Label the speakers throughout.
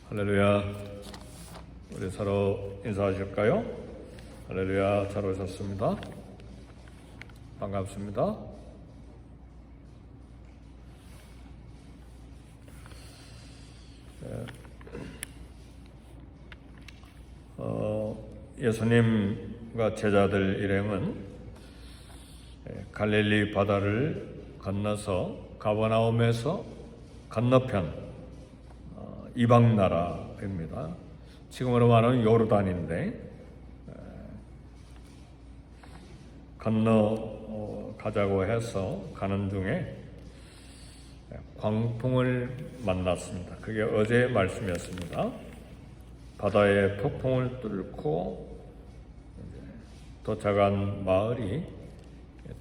Speaker 1: 할렐루야. 우리 서로 인사하실까요? 할렐루야. 잘 오셨습니다. 반갑습니다. 예수님과 제자들 일행은 갈릴리 바다를 건너서 가버나움에서 건너편 이방 나라입니다. 지금으로 말하는 요르단인데 건너 가자고 해서 가는 중에 광풍을 만났습니다. 그게 어제의 말씀이었습니다. 바다의 폭풍을 뚫고 도착한 마을이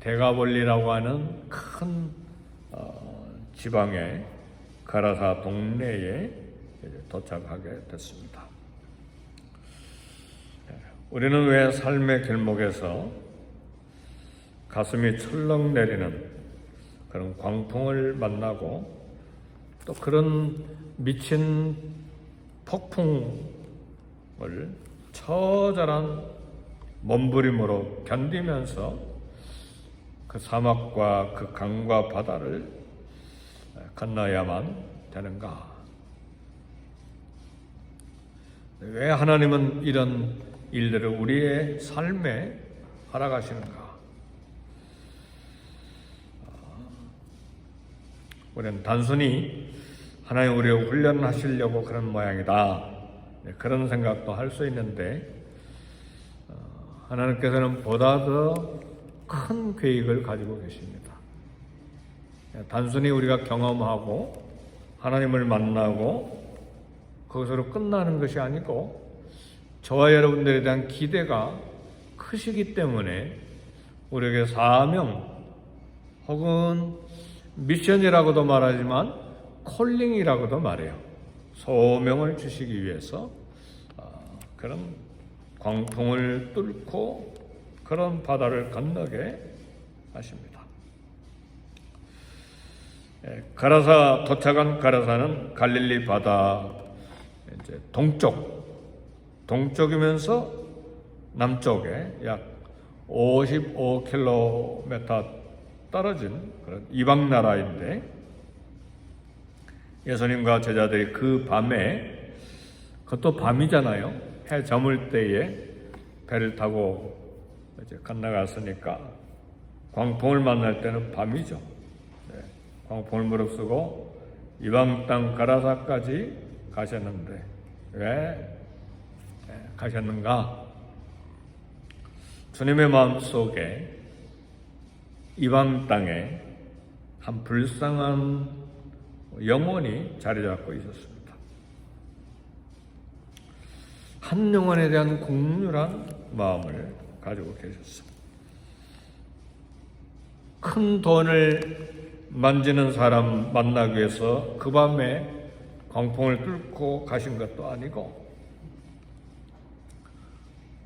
Speaker 1: 데가볼리라고 하는 큰 지방의 가라사 동네에 도착하게 됐습니다. 우리는 왜 삶의 길목에서 가슴이 철렁 내리는 그런 광풍을 만나고 또 그런 미친 폭풍을 처절한 몸부림으로 견디면서 그 사막과 그 강과 바다를 건너야만 되는가? 왜 하나님은 이런 일들을 우리의 삶에 허락하시는가? 우리는 단순히 하나님 우리를 훈련하시려고 그런 모양이다, 그런 생각도 할 수 있는데 하나님께서는 보다 더 큰 계획을 가지고 계십니다. 단순히 우리가 경험하고 하나님을 만나고 그것으로 끝나는 것이 아니고 저와 여러분들에 대한 기대가 크시기 때문에 우리에게 사명 혹은 미션이라고도 말하지만 콜링이라고도 말해요. 소명을 주시기 위해서 그런 광풍을 뚫고 그런 바다를 건너게 하십니다. 도착한 가라사는 갈릴리 바다 이제 동쪽이면서 남쪽에 약 55km 떨어진 그런 이방 나라인데 예수님과 제자들이 그 밤에, 그것도 밤이잖아요. 해 저물 때에 배를 타고 이제 건너갔으니까 광풍을 만날 때는 밤이죠. 광풍을 무릅쓰고 이방 땅 가라사까지 가셨는데 왜 가셨는가? 주님의 마음속에 이방 땅에 한 불쌍한 영혼이 자리 잡고 있었습니다. 한 영혼에 대한 국률한 마음을 가지고 계셨습니다. 큰 돈을 만지는 사람 만나기 위해서 그 밤에 광풍을 뚫고 가신 것도 아니고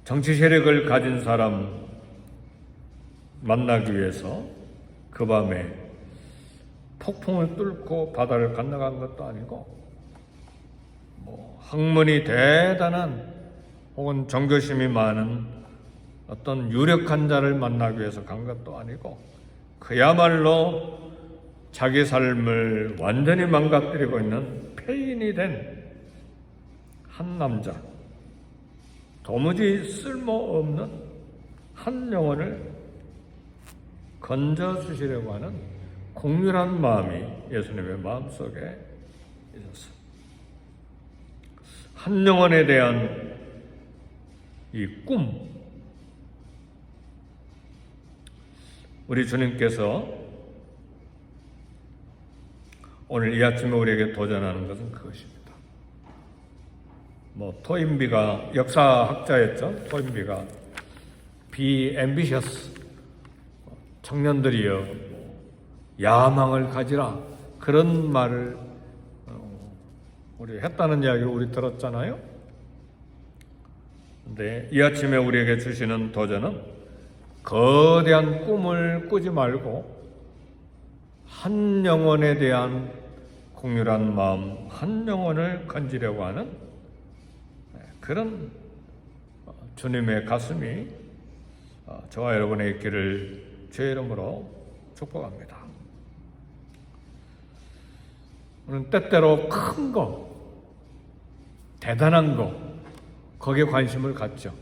Speaker 1: 정치 세력을 가진 사람 만나기 위해서 그 밤에 폭풍을 뚫고 바다를 건너간 것도 아니고 학문이 대단한 혹은 정교심이 많은 어떤 유력한 자를 만나기 위해서 간 것도 아니고 그야말로 자기 삶을 완전히 망가뜨리고 있는 폐인이 된 한 남자, 도무지 쓸모없는 한 영혼을 건져주시려고 하는 공률한 마음이 예수님의 마음속에 있었어요. 한 영혼에 대한 이 꿈, 우리 주님께서 오늘 이 아침에 우리에게 도전하는 것은 그것입니다. 토인비가 역사학자였죠. 토인비가 Be ambitious, 청년들이여 야망을 가지라, 그런 말을 우리 했다는 이야기를 우리 들었잖아요. 근데 이 아침에 우리에게 주시는 도전은 거대한 꿈을 꾸지 말고 한 영혼에 대한 공률한 마음 한 영혼을 건지려고 하는 그런 주님의 가슴이 저와 여러분의 있기를 주의 이름으로 축복합니다. 우리는 때때로 큰 거, 대단한 거, 거기에 관심을 갖죠.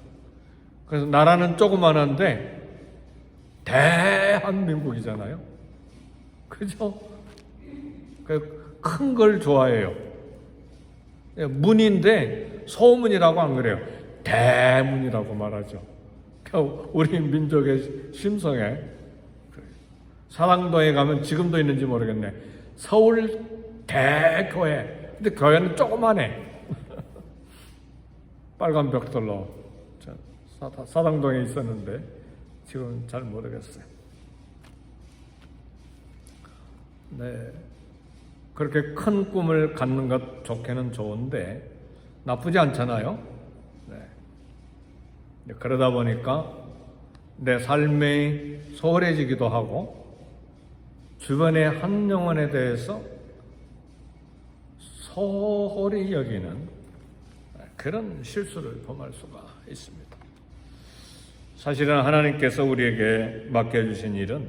Speaker 1: 그래서 나라는 조그만한데 대한민국이잖아요. 그죠? 큰 걸 좋아해요. 문인데 소문이라고 안 그래요. 대문이라고 말하죠. 우리 민족의 심성에 사랑도에 가면 지금도 있는지 모르겠네. 서울 대교회. 근데 교회는 조그만해. 빨간 벽돌로 사당동에 있었는데 지금 잘 모르겠어요. 네, 그렇게 큰 꿈을 갖는 것 좋게는 좋은데 나쁘지 않잖아요. 네. 그러다 보니까 내 삶이 소홀해지기도 하고 주변의 한 영혼에 대해서 소홀히 여기는 그런 실수를 범할 수가 있습니다. 사실은 하나님께서 우리에게 맡겨주신 일은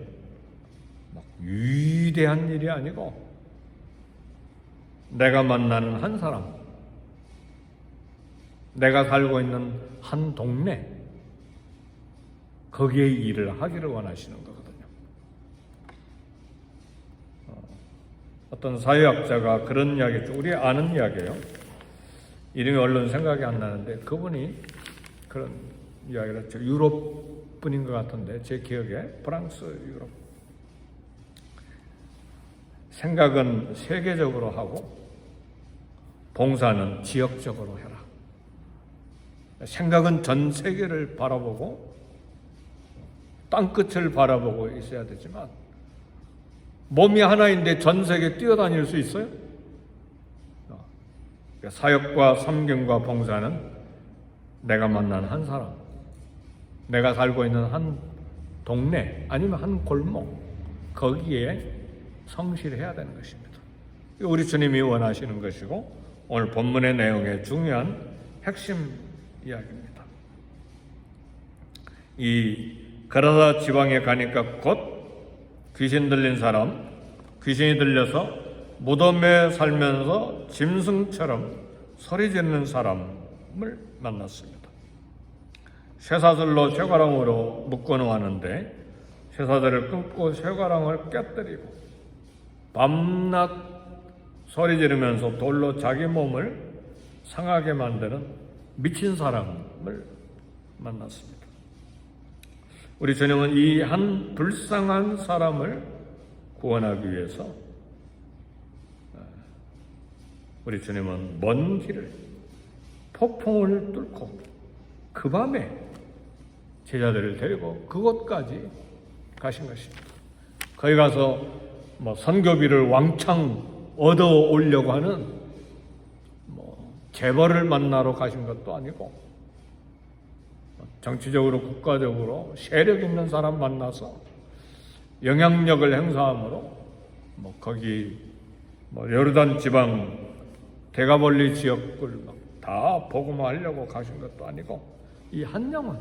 Speaker 1: 위대한 일이 아니고 내가 만나는 한 사람, 내가 살고 있는 한 동네, 거기에 일을 하기를 원하시는 거거든요. 어떤 사회학자가 그런 이야기죠. 우리 아는 이야기예요. 이름이 얼른 생각이 안 나는데 그분이 그런 이야기를 했죠. 유럽 분인 것 같은데 제 기억에 프랑스, 유럽. 생각은 세계적으로 하고 봉사는 지역적으로 해라. 생각은 전 세계를 바라보고 땅끝을 바라보고 있어야 되지만 몸이 하나인데 전 세계 뛰어다닐 수 있어요? 사역과 섬김과 봉사는 내가 만난 한 사람, 내가 살고 있는 한 동네 아니면 한 골목, 거기에 성실해야 되는 것입니다. 우리 주님이 원하시는 것이고 오늘 본문의 내용의 중요한 핵심 이야기입니다. 이 가라사 지방에 가니까 곧 귀신 들린 사람, 귀신이 들려서 무덤에 살면서 짐승처럼 소리 지르는 사람을 만났습니다. 쇠사슬로 쇠가랑으로 묶어놓았는데 쇠사슬을 끊고 쇠가랑을 깨뜨리고 밤낮 소리 지르면서 돌로 자기 몸을 상하게 만드는 미친 사람을 만났습니다. 우리 주님은 이 한 불쌍한 사람을 구원하기 위해서 우리 주님은 먼 길을 폭풍을 뚫고 그 밤에 제자들을 데리고 그곳까지 가신 것입니다. 거기 가서 선교비를 왕창 얻어오려고 하는 재벌을 만나러 가신 것도 아니고 정치적으로 국가적으로 세력 있는 사람 만나서 영향력을 행사함으로 거기 요르단 지방 대가볼리 지역을 다 복음화하려고 가신 것도 아니고 이 한 영혼.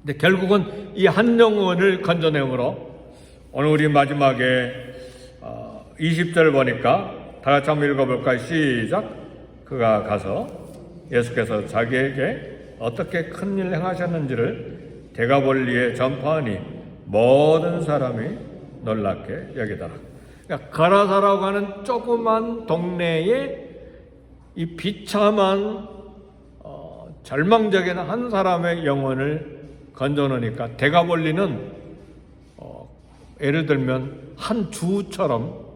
Speaker 1: 근데 결국은 이 한 영혼을 건져내므로 오늘 우리 마지막에 20절 보니까 다 같이 한번 읽어볼까요? 시작. 그가 가서 예수께서 자기에게 어떻게 큰 일 행하셨는지를 대가볼리에 전파하니 모든 사람이 놀랍게 여기더라. 그러니까 가라사라고 하는 조그만 동네에 이 비참한 절망적인 한 사람의 영혼을 건져놓으니까 대가볼리는 예를 들면 한 주처럼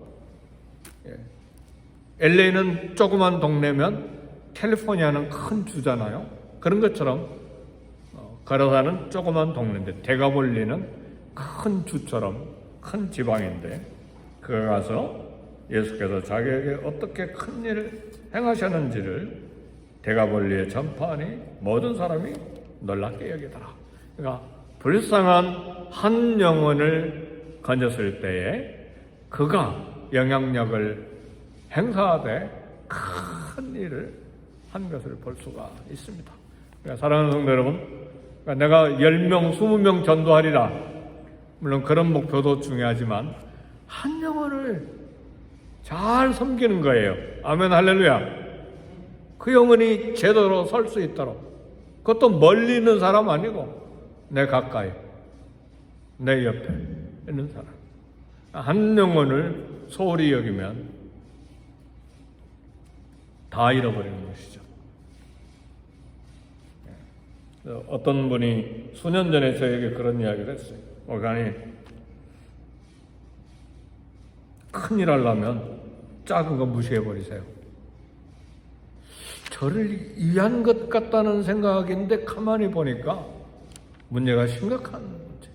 Speaker 1: LA는 조그만 동네면 캘리포니아는 큰 주잖아요. 그런 것처럼 가라사는 조그만 동네인데 대가볼리는 큰 주처럼 큰 지방인데 그가 가서 예수께서 자기에게 어떻게 큰 일을 행하셨는지를 대가볼리에 전파하니 모든 사람이 놀랍게 여기더라. 그러니까 불쌍한 한 영혼을 건졌을 때에 그가 영향력을 행사하되 큰 일을 한 것을 볼 수가 있습니다. 그러니까 사랑하는 성도 여러분, 그러니까 내가 10명, 20명 전도하리라, 물론 그런 목표도 중요하지만 한 영혼을 잘 섬기는 거예요. 아멘, 할렐루야. 그 영혼이 제대로 설 수 있도록, 그것도 멀리 있는 사람 아니고 내 가까이, 내 옆에 있는 사람, 한 영혼을 소홀히 여기면 다 잃어버리는 것이죠. 어떤 분이 수년 전에 저에게 그런 이야기를 했어요. 아니, 큰일 하려면 작은 거 무시해버리세요. 저를 위한 것 같다는 생각인데 가만히 보니까 문제가 심각한 문제.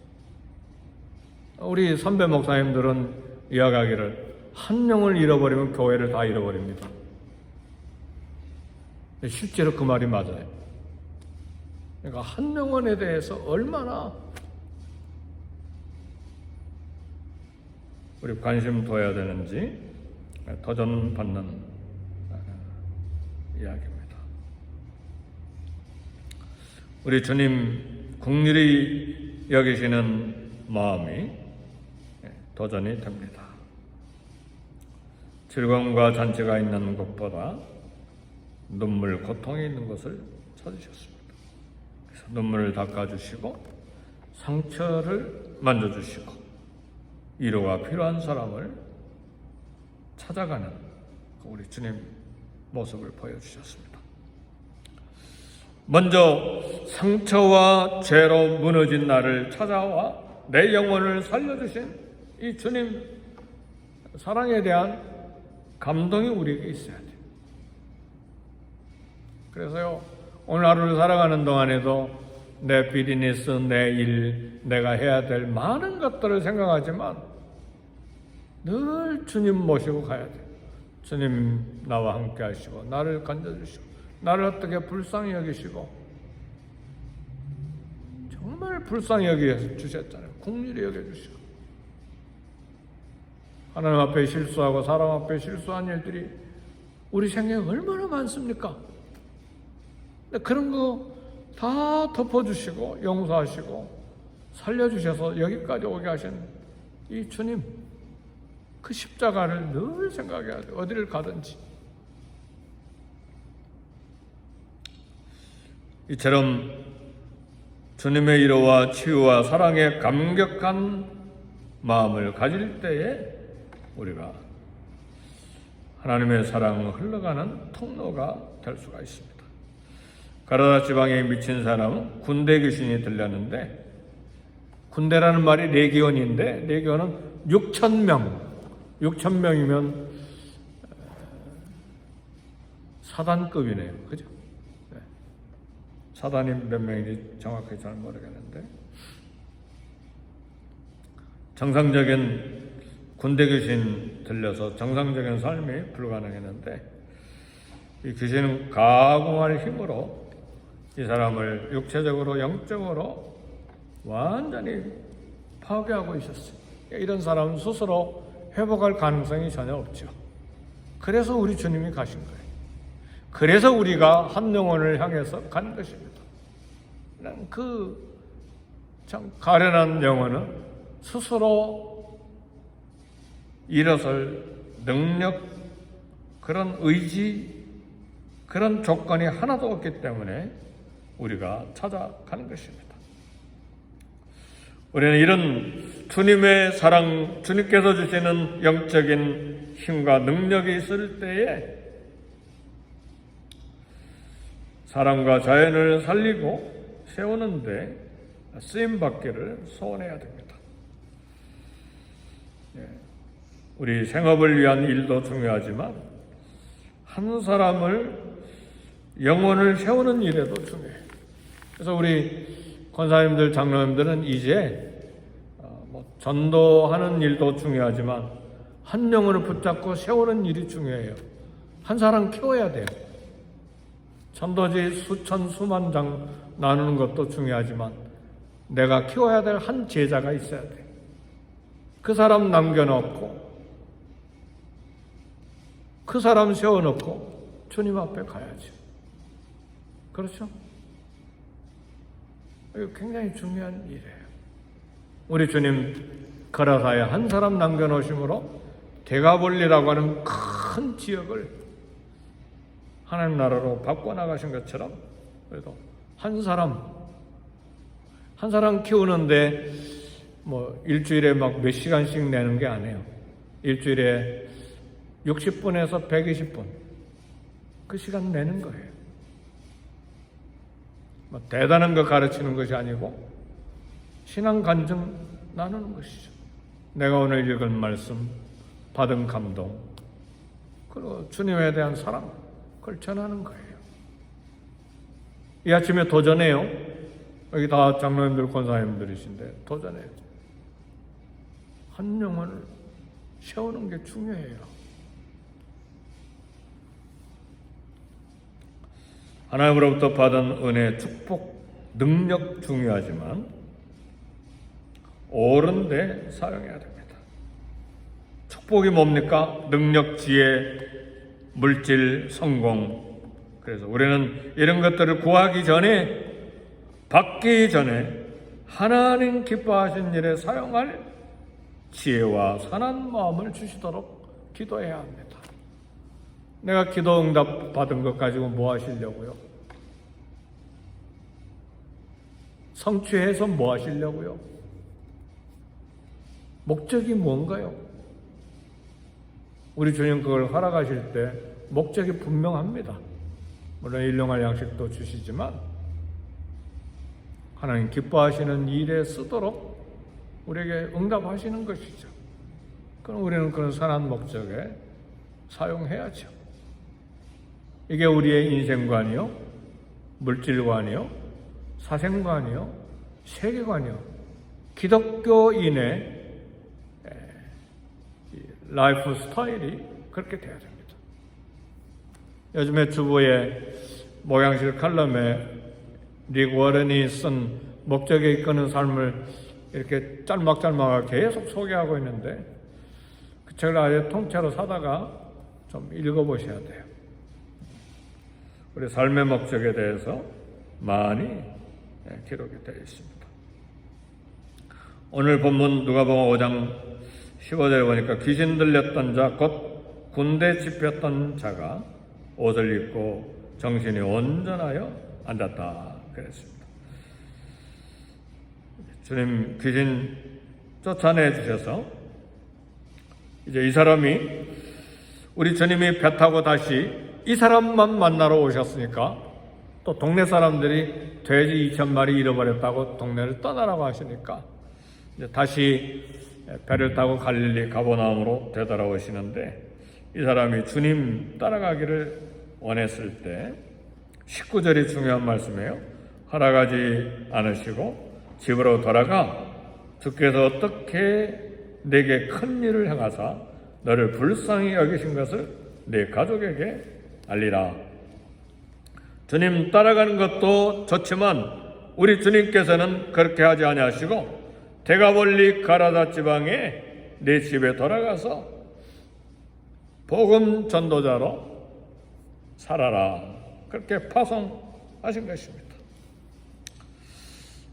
Speaker 1: 우리 선배 목사님들은 이야기하기를 한 영을 잃어버리면 교회를 다 잃어버립니다. 실제로 그 말이 맞아요. 그러니까 한 영혼에 대해서 얼마나 우리 관심 둬야 되는지 도전받는 이야기입니다. 우리 주님 긍휼히 여기시는 마음이 도전이 됩니다. 즐거움과 잔치가 있는 곳보다 눈물, 고통이 있는 것을 찾으셨습니다. 그래서 눈물을 닦아주시고 상처를 만져주시고 위로가 필요한 사람을 찾아가는 우리 주님 모습을 보여주셨습니다. 먼저 상처와 죄로 무너진 나를 찾아와 내 영혼을 살려주신 이 주님 사랑에 대한 감동이 우리에게 있어야 돼요. 그래서요, 오늘 하루를 살아가는 동안에도 내 비즈니스, 내 일, 내가 해야 될 많은 것들을 생각하지만 늘 주님 모시고 가야 돼요. 주님 나와 함께 하시고 나를 건져주시고 나를 어떻게 불쌍히 여기시고, 정말 불쌍히 여겨주셨잖아요. 긍휼히 여겨주시고, 하나님 앞에 실수하고 사람 앞에 실수한 일들이 우리 생애에 얼마나 많습니까? 그런 거 다 덮어주시고 용서하시고 살려주셔서 여기까지 오게 하신 이 주님, 그 십자가를 늘 생각해야 돼요. 어디를 가든지. 이처럼 주님의 위로와 치유와 사랑에 감격한 마음을 가질 때에 우리가 하나님의 사랑을 흘러가는 통로가 될 수가 있습니다. 가라다 지방에 미친 사람은 군대 귀신이 들렸는데, 군대라는 말이 레기온인데 레기온은 6,000명이면 사단급이네요. 그죠? 네. 사단이 몇 명인지 정확히 잘 모르겠는데, 정상적인 군대 귀신 들려서 정상적인 삶이 불가능했는데, 이 귀신은 가공할 힘으로 이 사람을 육체적으로 영적으로 완전히 파괴하고 있었어요. 이런 사람은 스스로 회복할 가능성이 전혀 없죠. 그래서 우리 주님이 가신 거예요. 그래서 우리가 한 영혼을 향해서 간 것입니다. 그 참 가련한 영혼은 스스로 일어설 능력, 그런 의지, 그런 조건이 하나도 없기 때문에 우리가 찾아가는 것입니다. 우리는 이런 주님의 사랑, 주님께서 주시는 영적인 힘과 능력이 있을 때에 사람과 자연을 살리고 세우는데 쓰임받기를 소원해야 됩니다. 우리 생업을 위한 일도 중요하지만 한 사람을, 영혼을 세우는 일에도 중요해요. 그래서 우리 권사님들, 장로님들은 이제 전도하는 일도 중요하지만 한 영혼을 붙잡고 세우는 일이 중요해요. 한 사람 키워야 돼요. 전도지 수천 수만 장 나누는 것도 중요하지만 내가 키워야 될 한 제자가 있어야 돼. 그 사람 남겨놓고 그 사람 세워놓고 주님 앞에 가야죠. 그렇죠? 이거 굉장히 중요한 일이에요. 우리 주님 거라사에 한 사람 남겨놓으심으로 대가볼리라고 하는 큰 지역을 하나님 나라로 바꿔나가신 것처럼, 그래도 한 사람 키우는데 뭐 일주일에 막 몇 시간씩 내는 게 아니에요. 일주일에 60분에서 120분 그 시간 내는 거예요. 뭐 대단한 거 가르치는 것이 아니고 신앙 간증 나누는 것이죠. 내가 오늘 읽은 말씀, 받은 감동, 그리고 주님에 대한 사랑, 그걸 전하는 거예요. 이 아침에 도전해요. 여기 다 장로님들, 권사님들이신데 도전해요. 한 영혼을 세우는 게 중요해요. 하나님으로부터 받은 은혜, 축복, 능력 중요하지만 옳은 데 사용해야 됩니다. 축복이 뭡니까? 능력, 지혜, 물질, 성공. 그래서 우리는 이런 것들을 구하기 전에, 받기 전에 하나님 기뻐하신 일에 사용할 지혜와 선한 마음을 주시도록 기도해야 합니다. 내가 기도 응답 받은 것 가지고 뭐 하시려고요? 성취해서 뭐 하시려고요? 목적이 뭔가요? 우리 주님 그걸 허락하실 때 목적이 분명합니다. 물론 일용할 양식도 주시지만 하나님 기뻐하시는 일에 쓰도록 우리에게 응답하시는 것이죠. 그럼 우리는 그런 선한 목적에 사용해야죠. 이게 우리의 인생관이요, 물질관이요, 사생관이요, 세계관이요, 기독교인의 라이프 스타일이 그렇게 돼야 됩니다. 요즘에 주보의 목양실 칼럼에 릭 워런이 쓴 목적에 이끄는 삶을 이렇게 짤막짤막하게 계속 소개하고 있는데 그 책을 아예 통째로 사다가 좀 읽어보셔야 돼요. 우리 삶의 목적에 대해서 많이 기록이 되어 있습니다. 오늘 본문 누가복음 5장 15절에 보니까 귀신 들렸던 자, 곧 군대 집혔던 자가 옷을 입고 정신이 온전하여 앉았다 그랬습니다. 주님 귀신 쫓아내 주셔서 이제 이 사람이, 우리 주님이 배 타고 다시 이 사람만 만나러 오셨으니까 또 동네 사람들이 돼지 2,000마리 잃어버렸다고 동네를 떠나라고 하시니까 이제 다시 배를 타고 갈릴리 가버나움으로 되돌아오시는데, 이 사람이 주님 따라가기를 원했을 때 19절이 중요한 말씀이에요. 허락하지 않으시고 집으로 돌아가 주께서 어떻게 내게 큰 일을 행하사 너를 불쌍히 여기신 것을 네 가족에게 알리라. 주님 따라가는 것도 좋지만 우리 주님께서는 그렇게 하지 아니하시고 대가볼리 가라다 지방에 내 집에 돌아가서 복음 전도자로 살아라, 그렇게 파송하신 것입니다.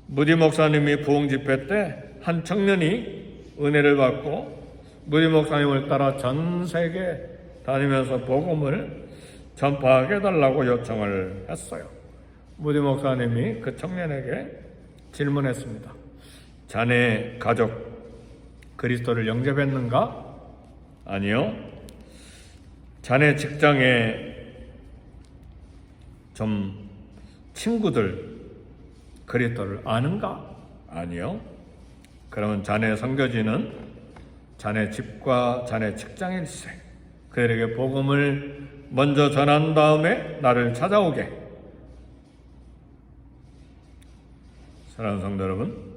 Speaker 1: 무디 목사님이 부흥 집회 때 한 청년이 은혜를 받고 무디 목사님을 따라 전 세계 다니면서 복음을 전파하게 해달라고 요청을 했어요. 무디 목사님이 그 청년에게 질문했습니다. 자네 가족 그리스도를 영접했는가? 아니요. 자네 직장에 좀 친구들 그리스도를 아는가? 아니요. 그러면 자네 선교지는 자네 집과 자네 직장일세. 그들에게 복음을 먼저 전한 다음에 나를 찾아오게. 사랑하는 성도 여러분,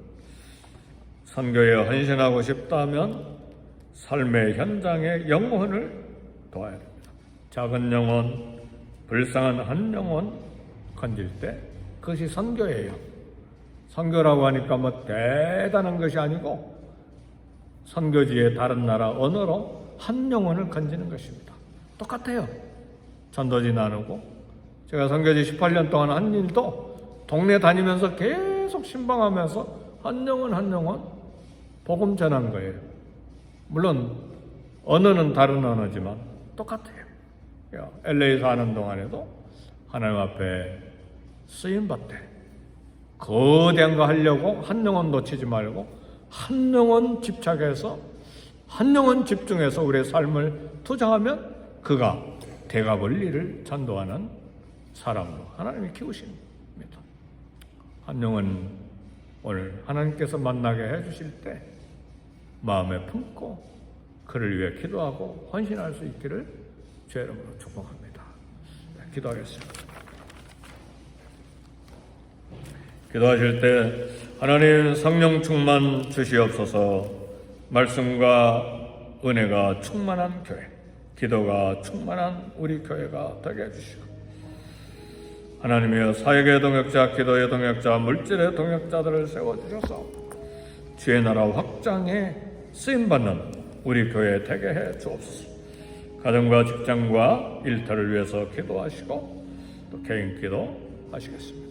Speaker 1: 선교에 헌신하고 싶다면 삶의 현장의 영혼을 도와야 됩니다. 작은 영혼, 불쌍한 한 영혼 건질 때 그것이 선교예요. 선교라고 하니까 뭐 대단한 것이 아니고 선교지의 다른 나라 언어로 한 영혼을 건지는 것입니다. 똑같아요. 전도지 나누고 제가 선교지 18년 동안 한 일도 동네 다니면서 계속 신방하면서 한 영혼 복음 전한 거예요. 물론 언어는 다른 언어지만 똑같아요. LA 사는 동안에도 하나님 앞에 쓰임받되 거대한 거 하려고 한 영혼 놓치지 말고 한 영혼 집착해서 한 영혼 집중해서 우리의 삶을 투자하면 그가 대가벌리를 전도하는 사람으로 하나님이 키우십니다. 한 영혼 오늘 하나님께서 만나게 해주실 때 마음에 품고 그를 위해 기도하고 헌신할 수 있기를 주의 이름으로 축복합니다. 기도하겠습니다. 기도하실 때 하나님 성령 충만 주시옵소서. 말씀과 은혜가 충만한 교회, 기도가 충만한 우리 교회가 되게 해주시고 하나님이여 사역의 동역자, 기도의 동역자, 물질의 동역자들을 세워주셔서 주의 나라 확장에 쓰임받는 우리 교회 되게 해 주옵소서. 가정과 직장과 일터를 위해서 기도하시고 또 개인 기도 하시겠습니다.